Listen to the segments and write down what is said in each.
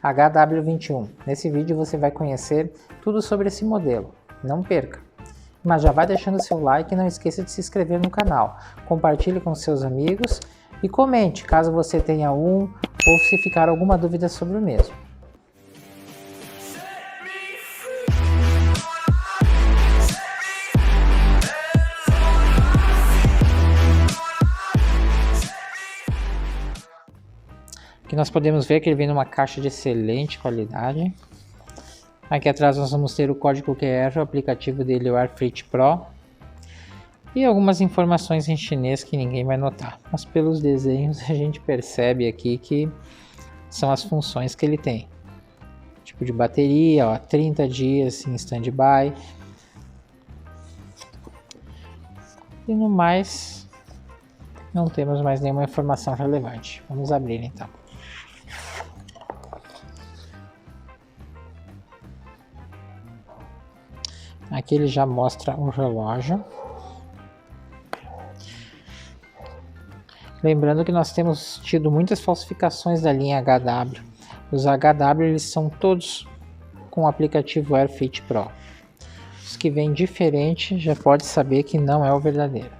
HW21. Nesse vídeo você vai conhecer tudo sobre esse modelo. Não perca! Mas já vai deixando seu like e não esqueça de se inscrever no canal. Compartilhe com seus amigos e comente caso você tenha um ou se ficar alguma dúvida sobre o mesmo. Aqui nós podemos ver que ele vem numa caixa de excelente qualidade. Aqui atrás nós vamos ter o código QR, o aplicativo dele, o AirFit Pro. E algumas informações em chinês que ninguém vai notar. Mas pelos desenhos a gente percebe aqui que são as funções que ele tem. Tipo de bateria, ó, 30 dias em standby. E no mais, não temos mais nenhuma informação relevante. Vamos abrir então. Aqui ele já mostra o relógio. Lembrando que nós temos tido muitas falsificações da linha HW. Os HW eles são todos com o aplicativo AirFit Pro. Os que vêm diferente já pode saber que não é o verdadeiro.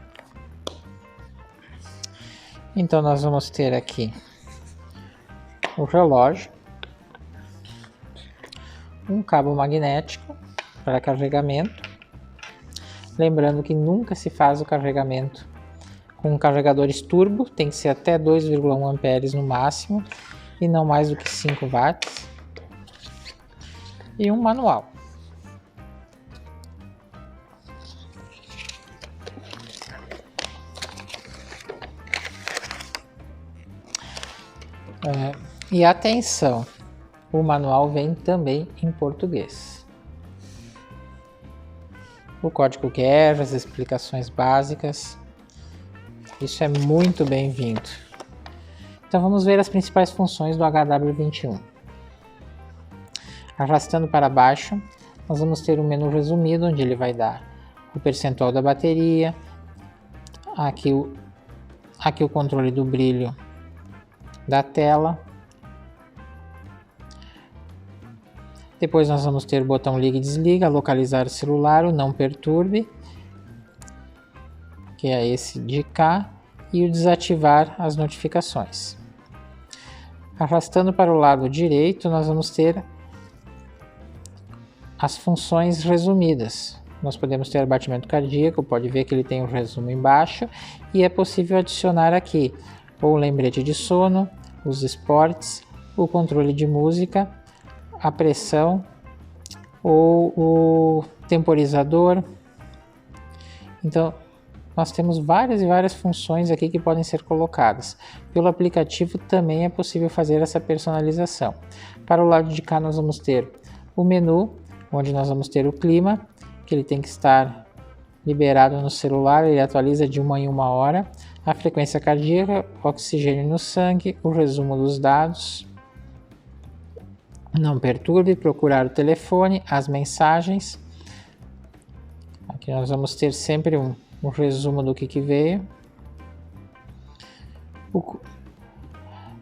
Então nós vamos ter aqui o relógio, um cabo magnético para carregamento. Lembrando que nunca se faz o carregamento com carregadores turbo, tem que ser até 2,1 amperes no máximo e não mais do que 5 watts. E um manual. E atenção, o manual vem também em português. O código QR, as explicações básicas, isso é muito bem-vindo. Então vamos ver as principais funções do HW21. Arrastando para baixo, nós vamos ter um menu resumido, onde ele vai dar o percentual da bateria, aqui o controle do brilho da tela. Depois nós vamos ter o botão liga e desliga, localizar o celular, o não perturbe, que é esse de cá, e o desativar as notificações. Arrastando para o lado direito, nós vamos ter as funções resumidas. Nós podemos ter batimento cardíaco, pode ver que ele tem um resumo embaixo, e é possível adicionar aqui ou o lembrete de sono, os esportes, o controle de música, a pressão ou o temporizador. Então nós temos várias e várias funções aqui que podem ser colocadas. Pelo aplicativo também é possível fazer essa personalização. Para o lado de cá nós vamos ter o menu, onde nós vamos ter o clima, que ele tem que estar liberado no celular, ele atualiza de 1 em 1 hora, a frequência cardíaca, oxigênio no sangue, o resumo dos dados, não perturbe, procurar o telefone, as mensagens. Aqui nós vamos ter sempre um resumo do que veio.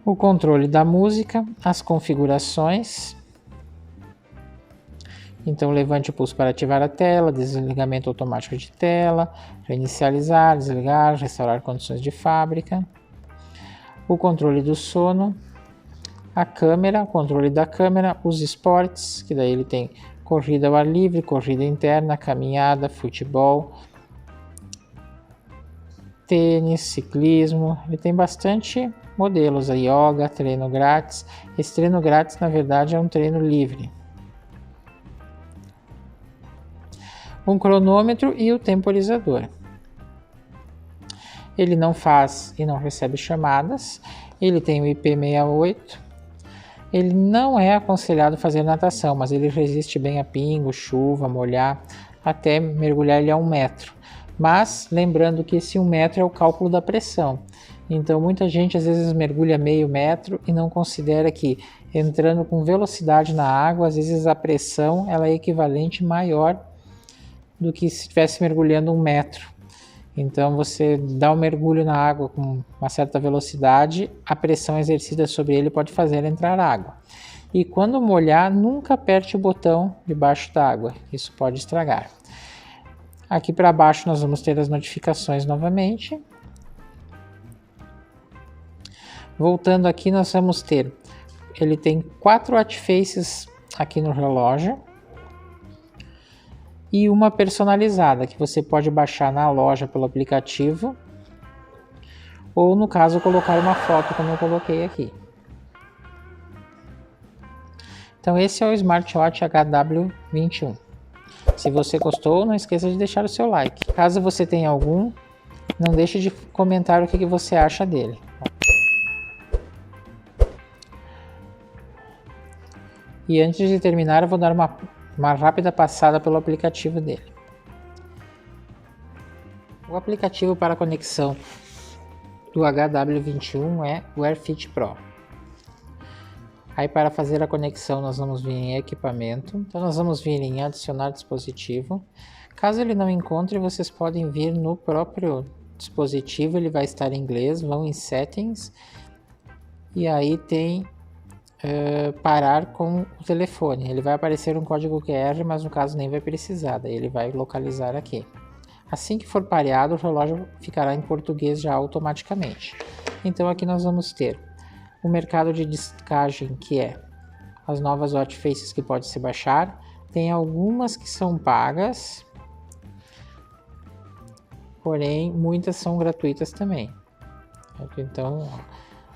O controle da música, as configurações. Então levante o pulso para ativar a tela, desligamento automático de tela, reinicializar, desligar, restaurar condições de fábrica. O controle do sono. A câmera, o controle da câmera, os esportes, que daí ele tem corrida ao ar livre, corrida interna, caminhada, futebol, tênis, ciclismo. Ele tem bastante modelos, a yoga, treino grátis. Esse treino grátis, na verdade, é um treino livre. Um cronômetro e o temporizador. Ele não faz e não recebe chamadas. Ele tem o IP68. Ele não é aconselhado fazer natação, mas ele resiste bem a pingo, chuva, molhar, até mergulhar ele a 1 metro. Mas lembrando que esse 1 metro é o cálculo da pressão. Então muita gente às vezes mergulha meio metro e não considera que entrando com velocidade na água, às vezes a pressão ela é equivalente maior do que se estivesse mergulhando 1 metro. Então você dá um mergulho na água com uma certa velocidade, a pressão exercida sobre ele pode fazer entrar água. E quando molhar, nunca aperte o botão debaixo d'água, isso pode estragar. Aqui para baixo nós vamos ter as notificações novamente. Voltando aqui, nós vamos ter, ele tem 4 watchfaces aqui no relógio e uma personalizada que você pode baixar na loja pelo aplicativo ou, no caso, colocar uma foto como eu coloquei aqui. Então esse é o Smartwatch HW21. Se você gostou, não esqueça de deixar o seu like. Caso você tenha algum, não deixe de comentar o que você acha dele. E antes de terminar, eu vou dar uma rápida passada pelo aplicativo dele. O aplicativo para conexão do HW21 é o AirFit Pro. Aí para fazer a conexão nós vamos vir em equipamento, então nós vamos vir em adicionar dispositivo. Caso ele não encontre, vocês podem vir no próprio dispositivo, ele vai estar em inglês, vão em settings e aí tem parar com o telefone. Ele vai aparecer um código QR, mas no caso nem vai precisar, daí ele vai localizar aqui. Assim que for pareado, o relógio ficará em português já automaticamente. Então aqui nós vamos ter o mercado de discagem, que é as novas watchfaces que pode se baixar. Tem algumas que são pagas, porém muitas são gratuitas também. Então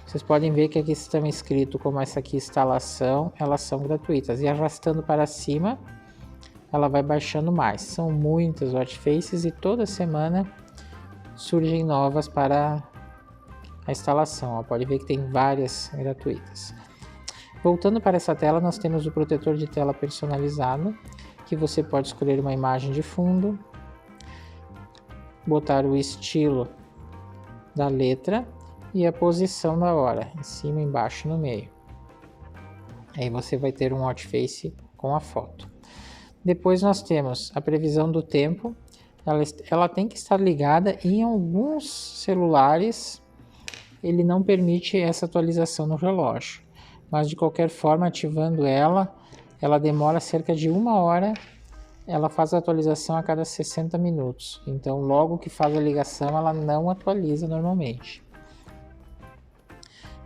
vocês podem ver que aqui estão escrito como essa aqui instalação, elas são gratuitas. E arrastando para cima, ela vai baixando mais. São muitas watchfaces e toda semana surgem novas para a instalação. Ó, pode ver que tem várias gratuitas. Voltando para essa tela, nós temos o protetor de tela personalizado, que você pode escolher uma imagem de fundo, botar o estilo da letra e a posição da hora, em cima, embaixo e no meio. Aí você vai ter um watchface com a foto. Depois nós temos a previsão do tempo. Ela tem que estar ligada e em alguns celulares ele não permite essa atualização no relógio. Mas de qualquer forma, ativando ela demora cerca de 1 hora. Ela faz a atualização a cada 60 minutos. Então logo que faz a ligação ela não atualiza normalmente.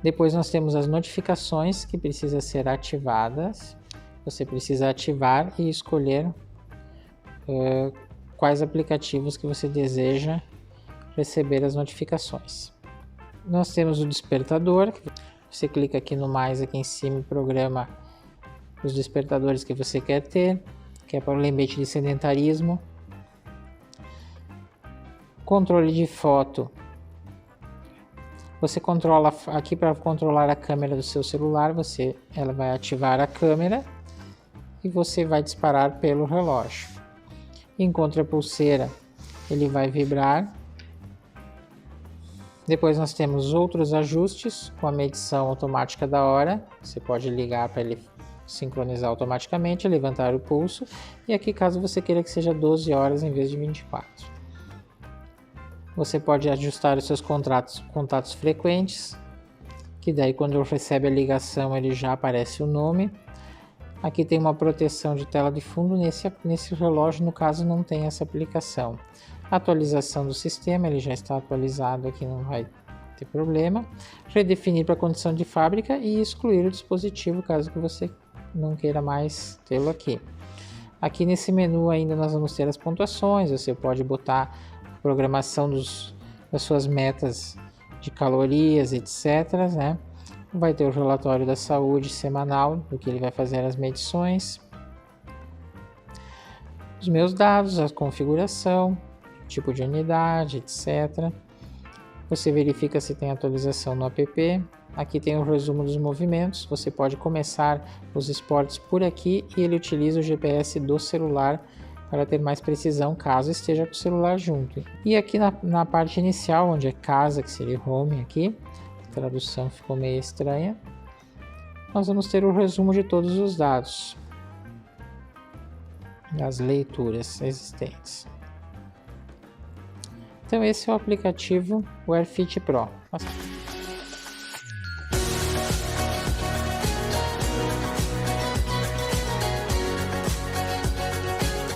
Depois nós temos as notificações que precisam ser ativadas. Você precisa ativar e escolher quais aplicativos que você deseja receber as notificações. Nós temos o despertador. Você clica aqui no mais aqui em cima e programa os despertadores que você quer ter, que é para o lembrete de sedentarismo. Controle de foto. Você controla aqui para controlar a câmera do seu celular, ela vai ativar a câmera e você vai disparar pelo relógio. Encontre a pulseira, ele vai vibrar. Depois nós temos outros ajustes com a medição automática da hora. Você pode ligar para ele sincronizar automaticamente, levantar o pulso. E aqui, caso você queira que seja 12 horas em vez de 24. Você pode ajustar os seus contatos frequentes, que daí quando recebe a ligação ele já aparece o nome. Aqui tem uma proteção de tela de fundo, nesse relógio no caso não tem essa aplicação. Atualização do sistema, ele já está atualizado aqui, não vai ter problema. Redefinir para condição de fábrica e excluir o dispositivo caso que você não queira mais tê-lo aqui. Aqui nesse menu ainda nós vamos ter as pontuações, você pode botar programação das suas metas de calorias, etc, né? Vai ter o relatório da saúde semanal, do que ele vai fazer as medições. Os meus dados, a configuração, tipo de unidade, etc. Você verifica se tem atualização no app. Aqui tem o resumo dos movimentos. Você pode começar os esportes por aqui e ele utiliza o GPS do celular para ter mais precisão caso esteja com o celular junto. E aqui na parte inicial, onde é casa, que seria home aqui, a tradução ficou meio estranha, nós vamos ter o resumo de todos os dados, das leituras existentes. Então esse é o aplicativo AirFit Pro.